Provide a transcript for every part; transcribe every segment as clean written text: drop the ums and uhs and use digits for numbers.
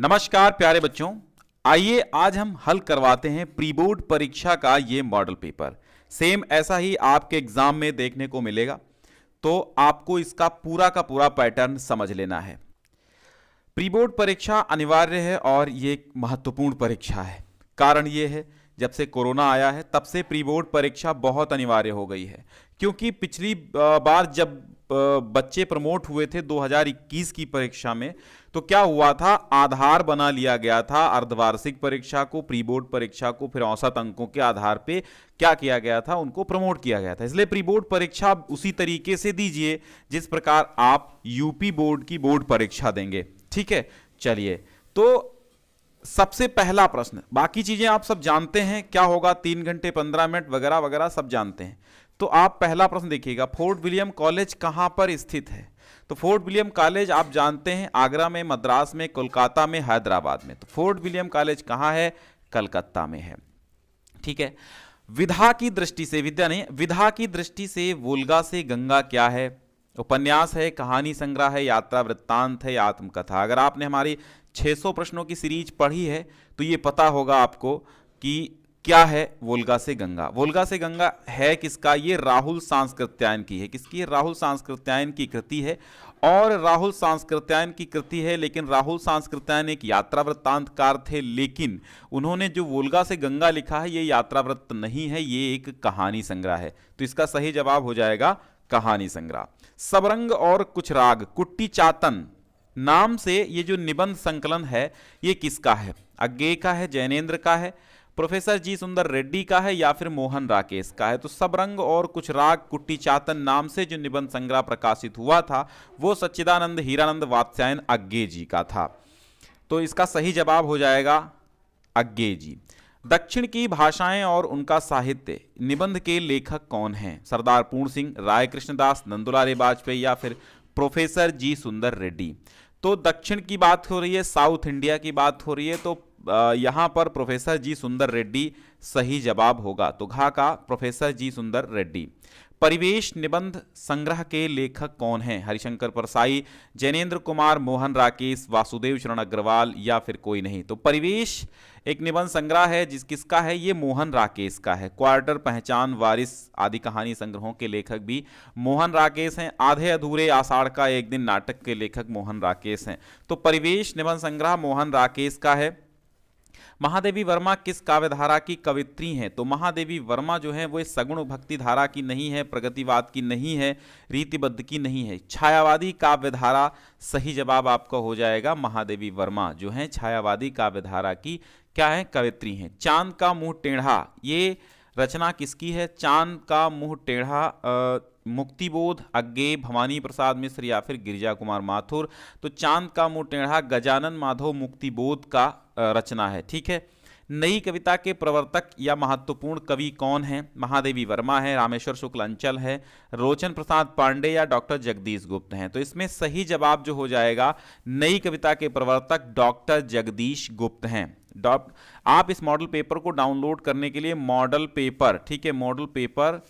नमस्कार प्यारे बच्चों, आइए आज हम हल करवाते हैं प्री बोर्ड परीक्षा का ये मॉडल पेपर। सेम ऐसा ही आपके एग्जाम में देखने को मिलेगा, तो आपको इसका पूरा का पूरा पैटर्न समझ लेना है। प्री बोर्ड परीक्षा अनिवार्य है और ये एक महत्वपूर्ण परीक्षा है। कारण ये है, जब से कोरोना आया है तब से प्री बोर्ड परीक्षा बहुत अनिवार्य हो गई है। क्योंकि पिछली बार जब बच्चे प्रमोट हुए थे 2021 की परीक्षा में, तो क्या हुआ था, आधार बना लिया गया था अर्धवार्षिक परीक्षा को, प्री बोर्ड परीक्षा को, फिर औसत अंकों के आधार पे क्या किया गया था, उनको प्रमोट किया गया था। इसलिए प्री बोर्ड परीक्षा उसी तरीके से दीजिए जिस प्रकार आप यूपी बोर्ड की बोर्ड परीक्षा देंगे। ठीक है, चलिए तो सबसे पहला प्रश्न, बाकी चीजें आप सब जानते हैं क्या होगा, 3 घंटे 15 मिनट वगैरह वगैरह सब जानते हैं। तो आप पहला प्रश्न देखिएगा, फोर्ट विलियम कॉलेज कहां पर स्थित है। तो फोर्ट विलियम कॉलेज आप जानते हैं आगरा में, मद्रास में, कोलकाता में, हैदराबाद में। तो फोर्ट विलियम कॉलेज कहां है, कलकत्ता में है। ठीक है, विधा की दृष्टि से, विद्या नहीं, विधा की दृष्टि से वोल्गा से गंगा क्या है। उपन्यास है, कहानी संग्रह है, यात्रा वृत्तांत है, आत्मकथा। अगर आपने हमारी 600 प्रश्नों की सीरीज पढ़ी है तो ये पता होगा आपको कि क्या है वोल्गा से गंगा। वोल्गा से गंगा है किसका, ये राहुल सांस्कृत्यायन की है। किसकी है, राहुल सांस्कृत्यायन की कृति है। और राहुल सांस्कृत्यायन की कृति है, लेकिन राहुल सांस्कृत्यायन एक यात्रा वृत्तांतकार थे, लेकिन उन्होंने जो वोल्गा से गंगा लिखा है ये यात्रा वृत्त नहीं है, ये एक कहानी संग्रह है। तो इसका सही जवाब हो जाएगा कहानी संग्रह। सबरंग और कुछ राग, कुट्टी चातन नाम से ये जो निबंध संकलन है ये किसका है, अज्ञे का है, जैनेन्द्र का है, प्रोफेसर जी सुंदर रेड्डी का है, या फिर मोहन राकेश का है। तो सबरंग और कुछ राग कुट्टी चातन नाम से जो निबंध संग्रह प्रकाशित हुआ था वो सच्चिदानंद हीरानंद वात्स्यायन अज्ञे जी का था। तो इसका सही जवाब हो जाएगा अज्ञे जी। दक्षिण की भाषाएं और उनका साहित्य निबंध के लेखक कौन हैं, सरदार पूर्ण सिंह, राय कृष्णदास, नंदुलाल वाजपेयी, या फिर प्रोफेसर जी सुंदर रेड्डी। तो दक्षिण की बात हो रही है, साउथ इंडिया की बात हो रही है, तो यहां पर प्रोफेसर जी सुंदर रेड्डी सही जवाब होगा। तो घा का प्रोफेसर जी सुंदर रेड्डी। परिवेश निबंध संग्रह के लेखक कौन हैं, हरिशंकर परसाई, जैनेन्द्र कुमार, मोहन राकेश, वासुदेव शरण अग्रवाल, या फिर कोई नहीं। तो परिवेश एक निबंध संग्रह है किसका है, ये मोहन राकेश का है। क्वार्टर, पहचान, वारिस आदि कहानी संग्रहों के लेखक भी मोहन राकेश हैं। आधे अधूरे, आषाढ़ का एक दिन नाटक के लेखक मोहन राकेश हैं। तो परिवेश निबंध संग्रह मोहन राकेश का है। महादेवी वर्मा किस काव्यधारा की कवित्री हैं। तो महादेवी वर्मा जो है वो सगुण भक्ति धारा की नहीं है, प्रगतिवाद की नहीं है, रीतिबद्ध की नहीं है, छायावादी काव्यधारा सही जवाब आपका हो जाएगा। महादेवी वर्मा जो है छायावादी काव्यधारा की क्या है, कवित्री हैं। चांद का मुंह टेढ़ा, ये रचना किसकी है, चांद का मुंह टेढ़ा मुक्तिबोध, अज्ञे, भवानी प्रसाद मिश्र, या फिर गिरिजा कुमार माथुर। तो चांद का मुंह टेढ़ा गजानन माधव मुक्तिबोध का रचना है। ठीक है, नई कविता के प्रवर्तक या महत्वपूर्ण कवि कौन हैं, महादेवी वर्मा है, रामेश्वर शुक्ल अंचल है, रोचन प्रसाद पांडे, या डॉक्टर जगदीश गुप्त हैं। तो इसमें सही जवाब जो हो जाएगा, नई कविता के प्रवर्तक डॉक्टर जगदीश गुप्त हैं। आप इस मॉडल पेपर को डाउनलोड करने के लिए मॉडल पेपर, ठीक है, मॉडल पेपर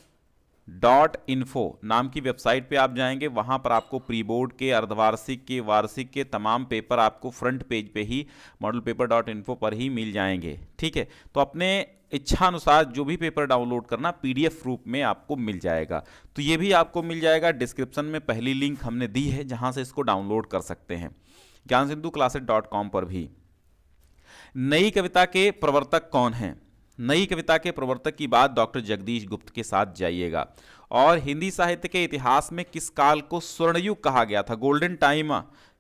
.info नाम की वेबसाइट पे आप जाएंगे, वहां पर आपको प्री बोर्ड के, अर्धवार्षिक के, वार्षिक के तमाम पेपर आपको फ्रंट पेज पे ही मॉडल पेपर .info पर ही मिल जाएंगे। ठीक है, तो अपने इच्छा अनुसार जो भी पेपर डाउनलोड करना PDF रूप में आपको मिल जाएगा। तो ये भी आपको मिल जाएगा, डिस्क्रिप्शन में पहली लिंक हमने दी है जहां से इसको डाउनलोड कर सकते हैं, ज्ञानसिंधु .com पर भी। नई कविता के प्रवर्तक कौन हैं, नई कविता के प्रवर्तक की बात डॉक्टर जगदीश गुप्त के साथ जाइएगा। और हिंदी साहित्य के इतिहास में किस काल को स्वर्णयुग कहा गया था, गोल्डन टाइम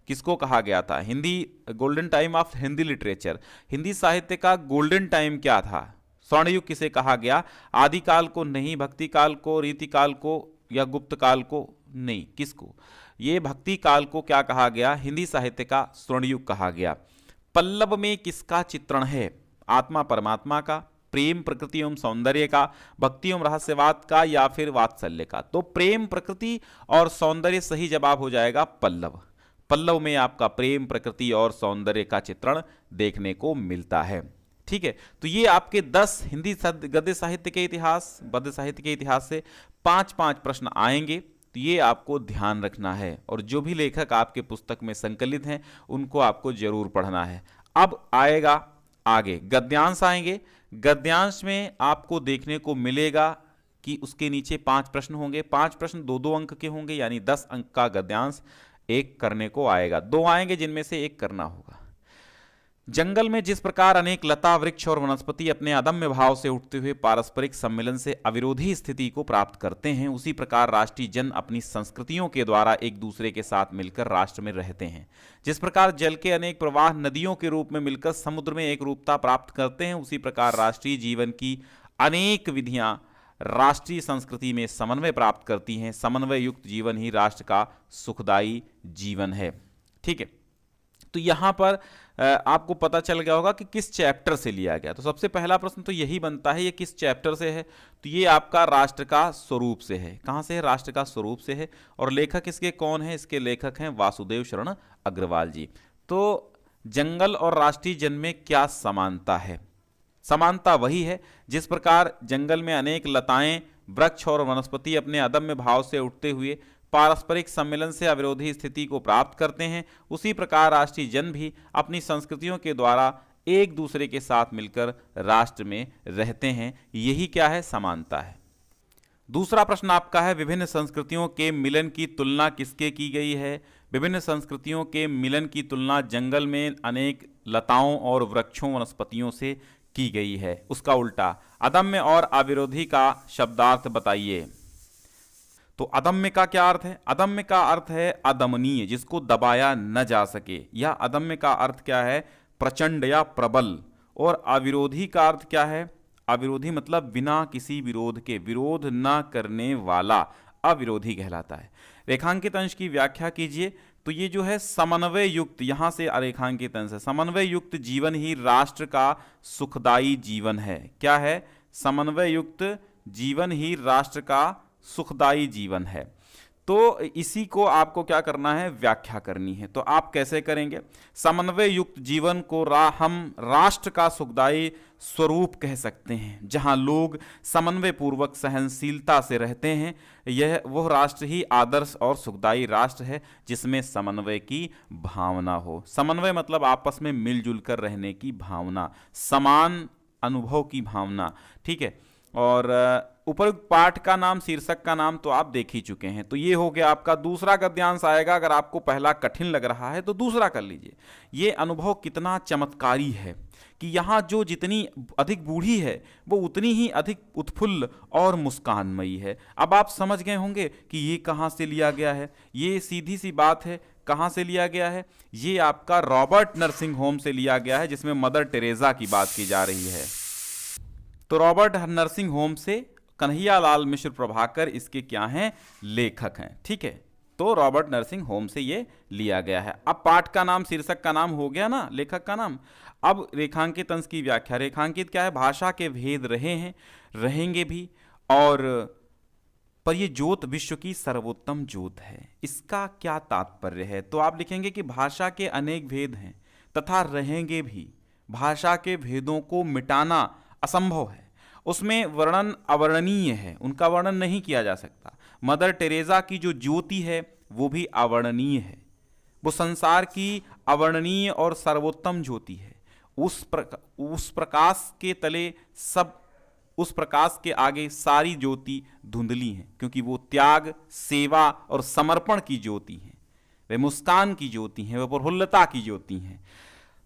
किसको कहा गया था, Hindi golden time of Hindi literature, Hindi साहित्य का गोल्डन टाइम क्या था, स्वर्णयुग किसे कहा गया, आदिकाल को नहीं, भक्ति काल को, रीति काल को, या गुप्त काल को नहीं, किसको, ये भक्ति काल को क्या कहा गया, हिंदी साहित्य का स्वर्णयुग कहा गया। पल्लव में किसका चित्रण है, आत्मा परमात्मा का, प्रेम प्रकृति एवं सौंदर्य का, भक्ति एवं रहस्यवाद का, या फिर वात्सल्य का। तो प्रेम प्रकृति और सौंदर्य सही जवाब हो जाएगा पल्लव। पल्लव में आपका प्रेम प्रकृति और सौंदर्य का चित्रण देखने को मिलता है। ठीक है, तो ये आपके 10 हिंदी गद्य साहित्य के इतिहास, गद्य साहित्य के इतिहास से 5-5 प्रश्न आएंगे। तो ये आपको ध्यान रखना है, और जो भी लेखक आपके पुस्तक में संकलित हैं उनको आपको जरूर पढ़ना है। अब आएगा आगे गद्यांश आएंगे। गद्यांश में आपको देखने को मिलेगा कि उसके नीचे 5 प्रश्न होंगे। 5 प्रश्न 2-2 अंक के होंगे, यानी 10 अंक का गद्यांश एक करने को आएगा। 2 आएंगे जिनमें से एक करना होगा। जंगल में जिस प्रकार अनेक लता वृक्ष और वनस्पति अपने अदम्य भाव से उठते हुए पारस्परिक सम्मिलन से अविरोधी स्थिति को प्राप्त करते हैं, उसी प्रकार राष्ट्रीय जन अपनी संस्कृतियों के द्वारा एक दूसरे के साथ मिलकर राष्ट्र में रहते हैं। जिस प्रकार जल के अनेक प्रवाह नदियों के रूप में मिलकर समुद्र में एक रूपता प्राप्त करते हैं, उसी प्रकार राष्ट्रीय जीवन की अनेक विधियां राष्ट्रीय संस्कृति में समन्वय प्राप्त करती हैं। समन्वय युक्त जीवन ही राष्ट्र का सुखदायी जीवन है। ठीक है, तो यहां पर आपको पता चल गया होगा कि किस चैप्टर से लिया गया। तो सबसे पहला प्रश्न तो यही बनता है, ये किस चैप्टर से है। तो ये आपका राष्ट्र का स्वरूप से है। कहां से है? राष्ट्र का स्वरूप से है। और लेखक इसके कौन है? इसके लेखक हैं वासुदेव शरण अग्रवाल जी। तो जंगल और राष्ट्रीय जन में क्या समानता है? समानता वही है जिस प्रकार जंगल में अनेक लताएं, वृक्ष और वनस्पति अपने अदम्य भाव से उठते हुए पारस्परिक सम्मेलन से अविरोधी स्थिति को प्राप्त करते हैं, उसी प्रकार राष्ट्रीय जन भी अपनी संस्कृतियों के द्वारा एक दूसरे के साथ मिलकर राष्ट्र में रहते हैं। यही क्या है? समानता है। दूसरा प्रश्न आपका है, विभिन्न संस्कृतियों के मिलन की तुलना किसके की गई है? विभिन्न संस्कृतियों के मिलन की तुलना जंगल में अनेक लताओं और वृक्षों वनस्पतियों से की गई है। उसका उल्टा अदम्य और अविरोधी का शब्दार्थ बताइए। तो अदम्य का क्या अर्थ है? अदम्य का अर्थ है अदमनीय, जिसको दबाया न जा सके। या अदम्य का अर्थ क्या है? प्रचंड या प्रबल। और अविरोधी का अर्थ क्या है? अविरोधी मतलब बिना किसी विरोध के, विरोध न करने वाला अविरोधी कहलाता है। रेखांकित अंश की व्याख्या कीजिए। तो ये जो है समन्वय युक्त, यहां से अरेखांकित अंश है। समन्वय युक्त जीवन ही राष्ट्र का सुखदायी जीवन है। क्या है? समन्वय युक्त जीवन ही राष्ट्र का सुखदायी जीवन है। तो इसी को आपको क्या करना है? व्याख्या करनी है। तो आप कैसे करेंगे? समन्वय युक्त जीवन को हम राष्ट्र का सुखदायी स्वरूप कह सकते हैं, जहां लोग समन्वय पूर्वक सहनशीलता से रहते हैं। यह वह राष्ट्र ही आदर्श और सुखदायी राष्ट्र है जिसमें समन्वय की भावना हो। समन्वय मतलब आपस में मिलजुल कर रहने की भावना, समान अनुभव की भावना। ठीक है, और उपरोक्त पाठ का नाम, शीर्षक का नाम तो आप देख ही चुके हैं। तो ये हो गया आपका। दूसरा गद्यांश आएगा। अगर आपको पहला कठिन लग रहा है तो दूसरा कर लीजिए। ये अनुभव कितना चमत्कारी है कि यहाँ जो जितनी अधिक बूढ़ी है वो उतनी ही अधिक उत्फुल्ल और मुस्कानमयी है। अब आप समझ गए होंगे कि ये कहाँ से लिया गया है। ये सीधी सी बात है, कहाँ से लिया गया है? ये आपका रॉबर्ट नर्सिंग होम से लिया गया है, जिसमें मदर टेरेसा की बात की जा रही है। तो रॉबर्ट नर्सिंग होम से कन्हैयालाल मिश्र प्रभाकर इसके क्या हैं? लेखक हैं। ठीक है, तो रॉबर्ट नर्सिंग होम से ये लिया गया है। अब पाठ का नाम, शीर्षक का नाम हो गया ना, लेखक का नाम। अब रेखांकित अंश की व्याख्या। रेखांकित क्या है? भाषा के भेद रहे हैं, रहेंगे भी, और पर ये ज्योत विश्व की सर्वोत्तम ज्योत है। इसका क्या तात्पर्य है? तो आप लिखेंगे कि भाषा के अनेक भेद हैं तथा रहेंगे भी। भाषा के भेदों को मिटाना असंभव है। उसमें वर्णन अवर्णनीय है, उनका वर्णन नहीं किया जा सकता। मदर टेरेसा की जो ज्योति है वो भी अवर्णनीय है। वो संसार की अवर्णनीय और सर्वोत्तम ज्योति है। उस प्रकाश के तले सब, उस प्रकाश के आगे सारी ज्योति धुंधली है, क्योंकि वो त्याग, सेवा और समर्पण की ज्योति है। वे मुस्कान की ज्योति है, वे प्रफुल्लता की ज्योति है।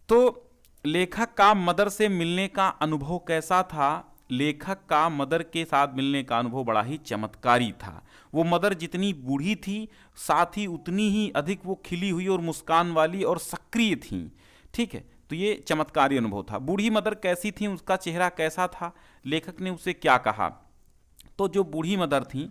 तो लेखक का मदर से मिलने का अनुभव कैसा था? लेखक का मदर के साथ मिलने का अनुभव बड़ा ही चमत्कारी था। वो मदर जितनी बूढ़ी थी, साथ ही उतनी ही अधिक वो खिली हुई और मुस्कान वाली और सक्रिय थी। ठीक है, तो ये चमत्कारी अनुभव था। बूढ़ी मदर कैसी थी? उसका चेहरा कैसा था? लेखक ने उसे क्या कहा? तो जो बूढ़ी मदर थी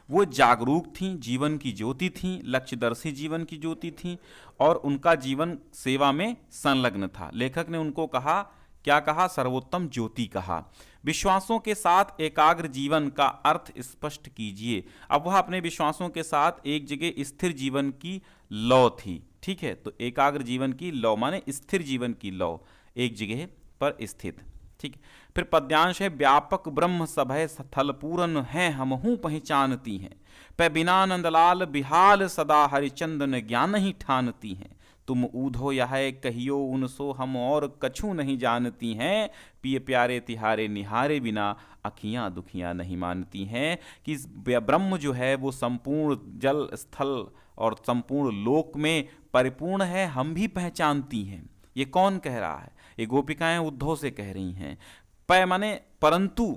वो जागरूक थीं, जीवन की ज्योति थीं, लक्ष्यदर्शी जीवन की ज्योति थीं, और उनका जीवन सेवा में संलग्न था। लेखक ने उनको कहा, क्या कहा? सर्वोत्तम ज्योति कहा। विश्वासों के साथ एकाग्र जीवन का अर्थ स्पष्ट कीजिए। अब वह अपने विश्वासों के साथ एक जगह स्थिर जीवन की लौ थी। ठीक है, तो एकाग्र जीवन की लौ माने स्थिर जीवन की लौ, एक जगह पर स्थित। ठीक है, फिर पद्यांश है, व्यापक ब्रह्म सभय स्थल पूरन है हमहू पहचानती हैं, पै बिना नंदलाल बिहाल सदा हरिचंदन ज्ञान ही ठानती हैं। तुम ऊधो यह कहियो उनसो, हम और कछु नहीं जानती हैं, पिए प्यारे तिहारे निहारे बिना, अखियाँ दुखियाँ नहीं मानती हैं। कि ब्रह्म जो है वो संपूर्ण जल स्थल और संपूर्ण लोक में परिपूर्ण है, हम भी पहचानती हैं। ये कौन कह रहा है? ये गोपिकाएं उद्धव से कह रही हैं। माने परंतु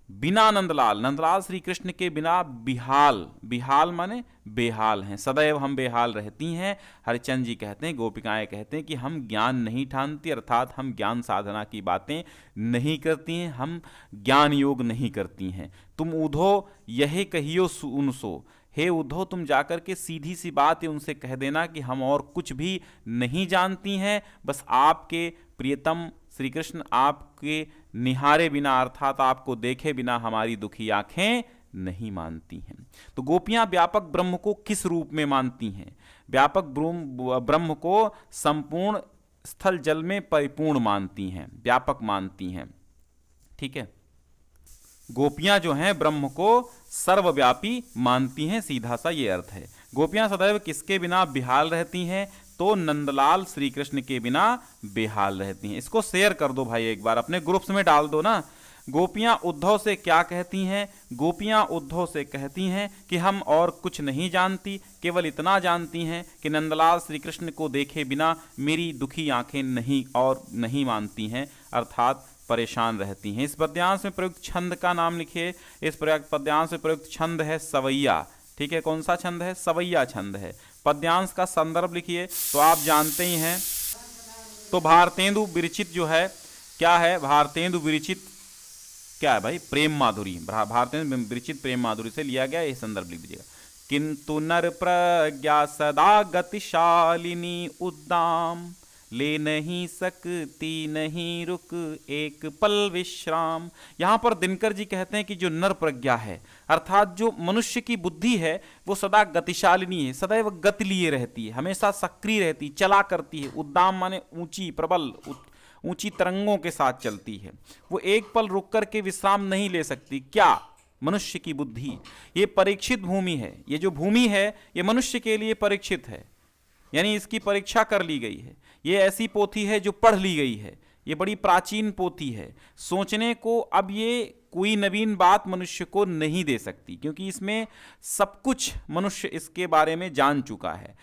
बिना नंदलाल, नंदलाल श्री कृष्ण के बिना बिहाल, बिहाल माने बेहाल हैं, सदैव हम बेहाल रहती हैं। हरिचंद जी कहते हैं, गोपिकाएं कहते हैं कि हम ज्ञान नहीं ठानती, अर्थात हम ज्ञान साधना की बातें नहीं करती हैं, हम ज्ञान योग नहीं करती हैं। तुम उधो यही कहियो उनसो, हे उद्धव तुम जाकर के सीधी सी बात है उनसे कह देना कि हम और कुछ भी नहीं जानती हैं, बस आपके प्रियतम श्री कृष्ण आपके निहारे बिना, अर्थात आपको देखे बिना हमारी दुखी आंखें नहीं मानती हैं। तो गोपियां व्यापक ब्रह्म को किस रूप में मानती हैं? व्यापक ब्रह्म को संपूर्ण स्थल जल में परिपूर्ण मानती हैं, व्यापक मानती हैं। ठीक है, गोपियां जो हैं ब्रह्म को सर्वव्यापी मानती हैं, सीधा सा ये अर्थ है। गोपियां सदैव किसके बिना बेहाल रहती हैं? तो नंदलाल श्री कृष्ण के बिना बेहाल रहती हैं। इसको शेयर कर दो भाई, एक बार अपने ग्रुप्स में डाल दो ना। गोपियां उद्धव से क्या कहती हैं? गोपियां उद्धव से कहती हैं कि हम और कुछ नहीं जानती, केवल इतना जानती हैं कि नंदलाल श्री कृष्ण को देखे बिना मेरी दुखी आंखें नहीं और नहीं मानती हैं, अर्थात परेशान रहती हैं। इस पद्यांश में प्रयुक्त छंद का नाम लिखिए। इस पद्यांश में प्रयुक्त छंद है सवैया। ठीक है, कौन सा छंद है? सवैया छंद है। पद्यांश का संदर्भ लिखिए तो आप जानते ही हैं। तो भारतेंदु विरचित जो है क्या है? भारतेंदु विरचित क्या है भाई? प्रेम माधुरी। भारतेंदु विरचित प्रेम माधुरी से लिया गया, ये संदर्भ लिख दीजिएगा। किंतु नर प्रज्ञा सदा गतिशालिनी उद्दाम, ले नहीं सकती नहीं रुक एक पल विश्राम। यहाँ पर दिनकर जी कहते हैं कि जो नर प्रज्ञा है, अर्थात जो मनुष्य की बुद्धि है, वो सदा गतिशालिनी है, सदैव गति लिए रहती है, हमेशा सक्रिय रहती, चला करती है। उद्दाम माने ऊंची, प्रबल, ऊंची तरंगों के साथ चलती है। वो एक पल रुक करके विश्राम नहीं ले सकती। क्या? मनुष्य की बुद्धि। ये परीक्षित भूमि है। ये जो भूमि है ये मनुष्य के लिए परीक्षित है, यानी इसकी परीक्षा कर ली गई है। ये ऐसी पोथी है जो पढ़ ली गई है, ये बड़ी प्राचीन पोथी है। सोचने को अब ये कोई नवीन बात मनुष्य को नहीं दे सकती, क्योंकि इसमें सब कुछ मनुष्य इसके बारे में जान चुका है।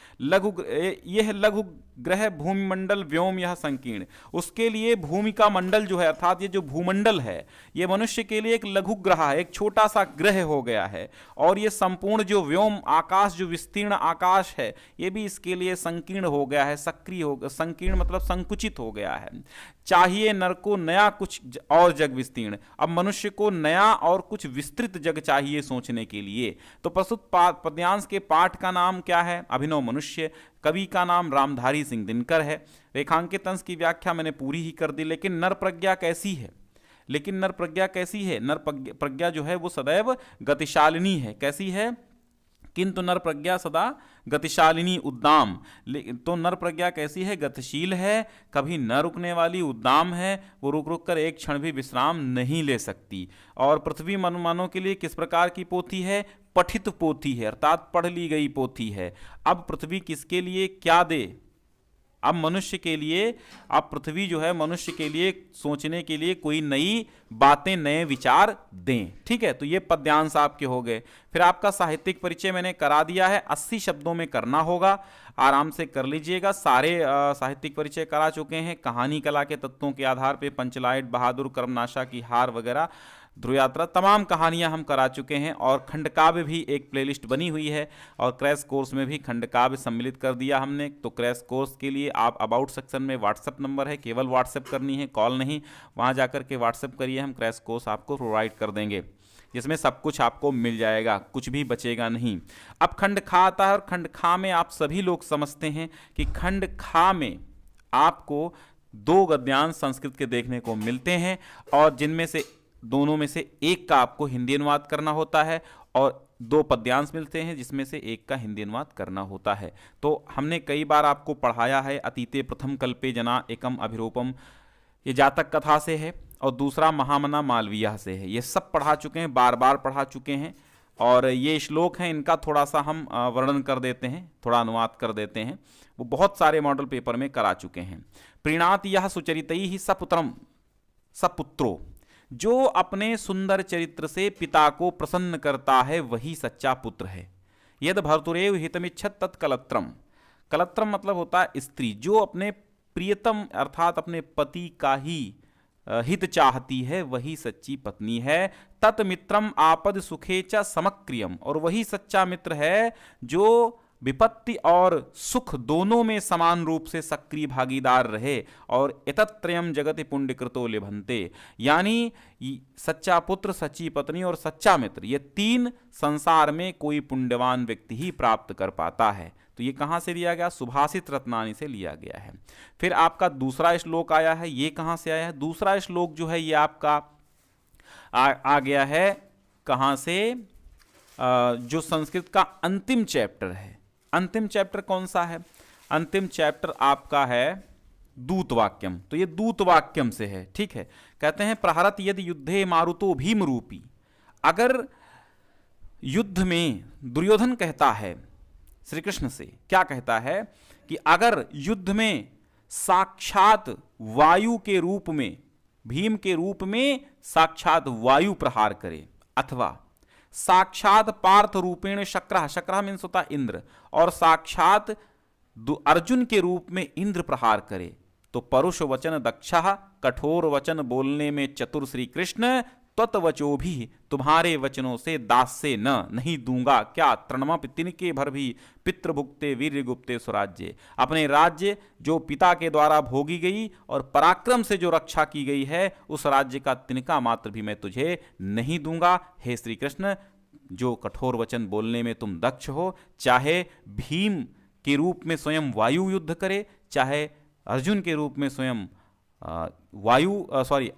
यह लघु ग्रह भूमिमंडल व्योम यह संकीर्ण, उसके लिए भूमि का मंडल जो है, अर्थात ये जो भूमंडल है, ये मनुष्य के लिए एक लघु ग्रह है, एक छोटा सा ग्रह हो गया है। और ये संपूर्ण जो व्योम आकाश, जो विस्तीर्ण आकाश है, ये भी इसके लिए संकीर्ण हो गया है, सक्रिय हो, संकीर्ण मतलब संकुचित हो गया है। चाहिए नर को नया कुछ और जग विस्तीर्ण। अब मनुष्य को नया और कुछ विस्तृत जग चाहिए सोचने के लिए। तो प्रस्तुत पद्यांश के पाठ का नाम क्या है? अभिनव मनुष्य। कवि का नाम रामधारी सिंह दिनकर है। रेखांकित अंश की व्याख्या मैंने पूरी ही कर दी। लेकिन नर प्रज्ञा कैसी है? नर प्रज्ञा जो है वो सदैव गतिशालिनी है। कैसी है? किंतु नर प्रज्ञा सदा गतिशालिनी उद्दाम। तो नर प्रज्ञा कैसी है? गतिशील है, कभी न रुकने वाली, उद्दाम है, वो रुक रुक कर एक क्षण भी विश्राम नहीं ले सकती। और पृथ्वी मनुमानों के लिए किस प्रकार की पोथी है? पठित पोथी है, अर्थात पढ़ ली गई पोथी है। अब पृथ्वी किसके लिए क्या दे? अब मनुष्य के लिए, अब पृथ्वी जो है मनुष्य के लिए सोचने के लिए कोई नई बातें, नए विचार दें। ठीक है, तो ये पद्यांश आपके हो गए। फिर आपका साहित्यिक परिचय मैंने करा दिया है, 80 शब्दों में करना होगा, आराम से कर लीजिएगा। सारे साहित्यिक परिचय करा चुके हैं। कहानी कला के तत्वों के आधार पे पंचलाइट, बहादुर, कर्मनाशा की हार वगैरह, ध्रुव यात्रा, तमाम कहानियां हम करा चुके हैं। और खंडकाव्य भी एक प्लेलिस्ट बनी हुई है, और क्रैश कोर्स में भी खंडकाव्य सम्मिलित कर दिया हमने। तो क्रैश कोर्स के लिए आप अबाउट सेक्शन में व्हाट्सएप नंबर है, केवल व्हाट्सएप करनी है, कॉल नहीं। वहां जाकर के व्हाट्सएप करिए, हम क्रैश कोर्स आपको प्रोवाइड कर देंगे, जिसमें सब कुछ आपको मिल जाएगा, कुछ भी बचेगा नहीं। अब खंड खा आता है, और खंड खा में आप सभी लोग समझते हैं कि खंड खा में आपको 2 गद्यांश संस्कृत के देखने को मिलते हैं, और जिनमें से दोनों में से एक का आपको हिंदी अनुवाद करना होता है, और 2 पद्यांश मिलते हैं जिसमें से एक का हिंदी अनुवाद करना होता है। तो हमने कई बार आपको पढ़ाया है। अतीते प्रथम कल्पे जना एकम अभिरूपम, ये जातक कथा से है, और दूसरा महामना मालवीय से है। ये सब पढ़ा चुके हैं, बार बार पढ़ा चुके हैं। और ये श्लोक हैं, इनका थोड़ा सा हम वर्णन कर देते हैं, थोड़ा अनुवाद कर देते हैं। वो बहुत सारे मॉडल पेपर में करा चुके हैं। प्रीणात यह सुचरितई ही सपुत्रम सपुत्रो, जो अपने सुंदर चरित्र से पिता को प्रसन्न करता है वही सच्चा पुत्र है। यद भर्तुरेव हितमिच्छत तत्कलत्रम, कलत्रम मतलब होता है स्त्री, जो अपने प्रियतम अर्थात अपने पति का ही हित चाहती है वही सच्ची पत्नी है। तत्मित्रम आपद सुखे च समक्रियम, और वही सच्चा मित्र है जो विपत्ति और सुख दोनों में समान रूप से सक्रिय भागीदार रहे। और एतत्त्रयम् जगति पुण्यकृतो लिभन्ते, यानी सच्चा पुत्र, सच्ची पत्नी और सच्चा मित्र, ये तीन संसार में कोई पुण्यवान व्यक्ति ही प्राप्त कर पाता है। तो ये कहाँ से लिया गया? सुभाषित रत्नानी से लिया गया है। फिर आपका दूसरा श्लोक आया है, ये कहाँ से आया है? दूसरा श्लोक जो है ये आपका आ गया है कहाँ से? जो संस्कृत का अंतिम चैप्टर है। अंतिम चैप्टर कौन सा है? अंतिम चैप्टर आपका है दूत वाक्यम। तो ये दूत वाक्यम से है, ठीक है। कहते हैं प्रहरत यदि युद्धे मारुतो भीम रूपी, अगर युद्ध में दुर्योधन कहता है श्री कृष्ण से, क्या कहता है कि अगर युद्ध में साक्षात वायु के रूप में, भीम के रूप में साक्षात वायु प्रहार करे, अथवा साक्षात पार्थ रूपेण शक्रः, शक्रः मीन्स होता इंद्र, और साक्षात अर्जुन के रूप में इंद्र प्रहार करे, तो परुष वचन दक्षः, कठोर वचन बोलने में चतुर श्री कृष्ण, त्वत्वचो भी, तुम्हारे वचनों से दास्य न नहीं दूंगा क्या, तृणमपि तिनके भर भी पितृभुक्ते वीर्यगुप्ते स्वराज्य, अपने राज्य जो पिता के द्वारा भोगी गई और पराक्रम से जो रक्षा की गई है, उस राज्य का तिनका मात्र भी मैं तुझे नहीं दूंगा। हे श्री कृष्ण, जो कठोर वचन बोलने में तुम दक्ष हो, चाहे भीम के रूप में स्वयं वायु युद्ध करे, चाहे अर्जुन के रूप में स्वयं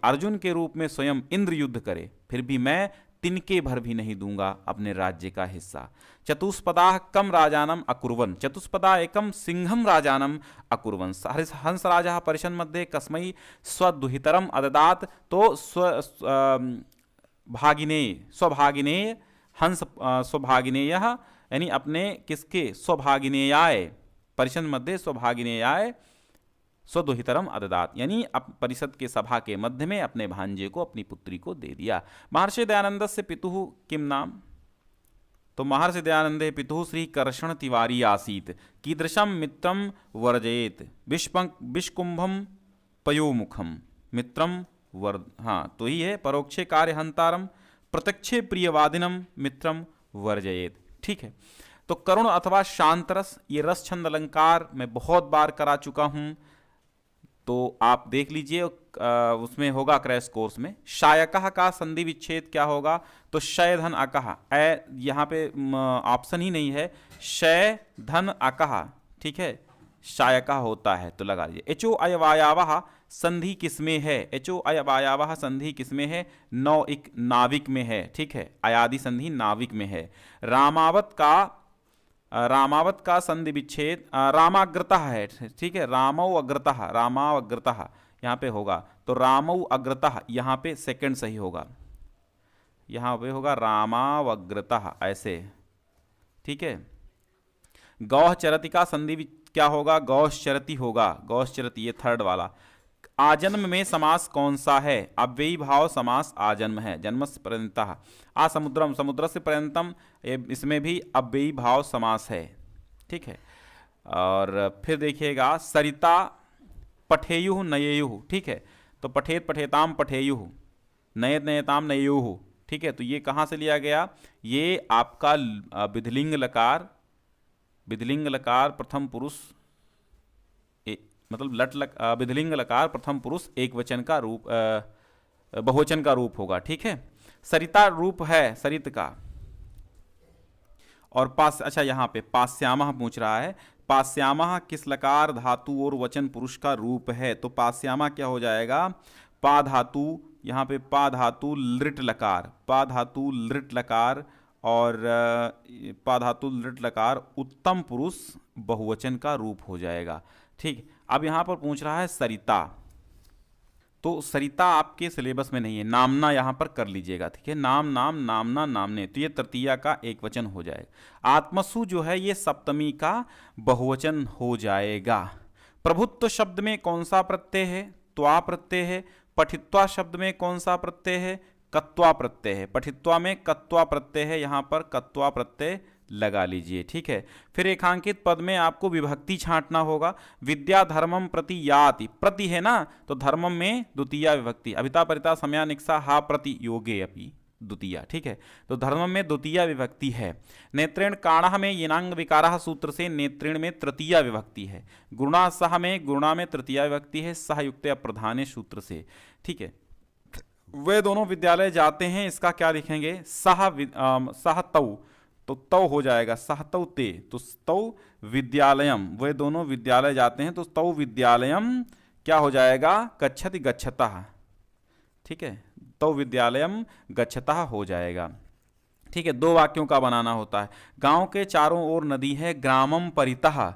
अर्जुन के रूप में स्वयं इंद्र युद्ध करे, फिर भी मैं तिनके भर भी नहीं दूंगा अपने राज्य का हिस्सा। चतुष्पदा कम राजानम अकुर्वन, चतुष्पदा एकम सिंहम राजानम अकुर्वन। हंस राजा परिषद मध्ये कस्मै स्वदुहितरम अददात, तो स्वभागिने हंस स्वभागिनेय, यानी अपने किसके? स्वभागिनेयाय, परिषद मध्ये स्वभागिनेयाय स्वदुहितरम अददात, यानी परिषद के सभा के मध्य में अपने भांजे को, अपनी पुत्री को दे दिया। महर्षि दयानंद से पितुः किम नाम? तो महर्षि दयानंदे पितुः श्री कर्षण तिवारी आसीत, कीदृशम मित्रम वर्जयेत, विष्कुंभम पयोमुखम मित्रम हाँ तो ही है, परोक्षे कार्य हंतारम प्रत्यक्षे प्रियवादिनम मित्रम वर्जयेत, ठीक है। तो करुण अथवा शांतरस, ये रस छंद अलंकार मैं बहुत बार करा चुका हूं, तो आप देख लीजिए, उसमें होगा क्रैश कोर्स में। शायकः का संधि विच्छेद क्या होगा? तो शय धन अकः, यहाँ पे ऑप्शन ही नहीं है, शय धन अकः, ठीक है, शायकः होता है तो लगा लीजिए। एचो अयवायावः संधि किसमें है? एचो अयवायावः संधि किसमें है? नौइक नाविक में है, ठीक है, अयादि संधि नाविक में है। रामावत का संधि विच्छेद रामाग्रतः है, ठीक है, रामौ अग्रतः, रामावग्रतः यहाँ पे होगा, तो रामौ अग्रतः यहाँ पे सेकंड सही होगा, यहाँ पे होगा रामावग्रतः ऐसे, ठीक है। गौः चरति का संधि क्या होगा? गौश्चरति होगा, गौश्चरति, ये थर्ड वाला। आजन्म में समास कौन सा है? अव्ययी भाव समास आजन्म है। जन्म से पर्यंतः, आ समुद्रम, समुद्र से पर्यंतम, इसमें भी अव्ययी भाव समास है, ठीक है। और फिर देखिएगा सरिता पठेयुः नयेयुः, ठीक है, तो पठेत पठेताम पठेयुः, नयत नयताम नयेयुः, ठीक है। तो ये कहाँ से लिया गया? ये आपका विधिलिंग लकार प्रथम पुरुष, मतलब विधिलिंग लकार प्रथम पुरुष एक वचन का रूप, बहुवचन का रूप होगा, ठीक है। सरिता रूप है सरित का। और अच्छा यहाँ पे पास्यामः पूछ रहा है, पास्यामः किस लकार धातु और वचन पुरुष का रूप है? तो पास्यामः क्या हो जाएगा? पा धातु, यहाँ पे पा धातु लृट लकार, पा धातु लृट लकार, और पा धातु लृट लकार उत्तम पुरुष बहुवचन का रूप हो जाएगा, ठीक। अब यहाँ पर पूछ रहा है सरिता, तो सरिता आपके सिलेबस में नहीं है, नामना यहाँ पर कर लीजिएगा, ठीक है। नाम नाम नामना नामने, तो ये तृतीया का एक वचन हो जाएगा। आत्मसु जो है ये सप्तमी का बहुवचन हो जाएगा। प्रभुत्व शब्द में कौन सा प्रत्यय है? त्वा प्रत्यय है। पठित्वा शब्द में कौन सा प्रत्यय है? कत्वा प्रत्यय है। पठित्वा में कत्वा प्रत्यय है, यहाँ पर कत्वा प्रत्यय लगा लीजिए, ठीक है। फिर रेखांकित पद में आपको विभक्ति छांटना होगा। विद्या धर्मम प्रति याति, प्रति है ना, तो धर्मम में द्वितीया विभक्ति, अभिता परिता समया निक्सा हा प्रति योगे अपि द्वितीया, ठीक है। तो धर्मम में द्वितीया विभक्ति है। नेत्रेण काणः में येनांग विकारः सूत्र से नेत्रेण में तृतीया विभक्ति है। गुणा सह में गुणा में तृतीया विभक्ति है, सह युक्त अप्रधाने सूत्र से, ठीक है। वे दोनों विद्यालय जाते हैं, इसका क्या लिखेंगे? सह तौ, तो तौ हो जाएगा, सह तौ ते, तो तौ विद्यालयम, वे दोनों विद्यालय जाते हैं, तो तौ विद्यालयम क्या हो जाएगा? गच्छति गच्छतः, ठीक है। तौ विद्यालयम गच्छतः हो जाएगा, ठीक है। दो वाक्यों का बनाना होता है। गांव के चारों ओर नदी है, ग्रामम परितः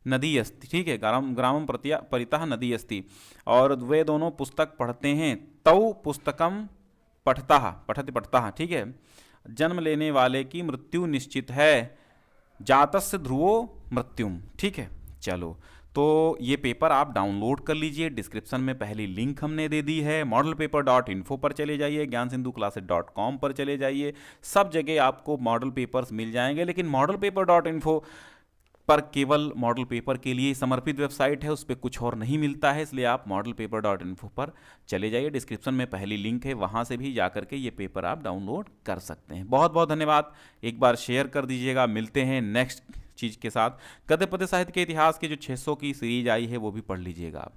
नदी अस्ति, ठीक है। ग्रामम परितः नदी अस्ति। और वे दोनों पुस्तक पढ़ते हैं, तौ पुस्तकम पठति, ठीक है। जन्म लेने वाले की मृत्यु निश्चित है, जातस्य ध्रुवो मृत्युम, ठीक है। चलो, तो ये पेपर आप डाउनलोड कर लीजिए, डिस्क्रिप्शन में पहली लिंक हमने दे दी है। modelpaper.info पर चले जाइए, ज्ञानसिंधुclasses.com पर चले जाइए, सब जगह आपको मॉडल पेपर्स मिल जाएंगे। लेकिन modelpaper.info पर केवल मॉडल पेपर के लिए समर्पित वेबसाइट है, उस पर कुछ और नहीं मिलता है, इसलिए आप modelpaper.info पर चले जाइए, डिस्क्रिप्शन में पहली लिंक है, वहाँ से भी जाकर के ये पेपर आप डाउनलोड कर सकते हैं। बहुत बहुत धन्यवाद, एक बार शेयर कर दीजिएगा। मिलते हैं नेक्स्ट चीज़ के साथ। गद्य पद्य साहित्य के इतिहास के जो 600 की सीरीज आई है वो भी पढ़ लीजिएगा आप।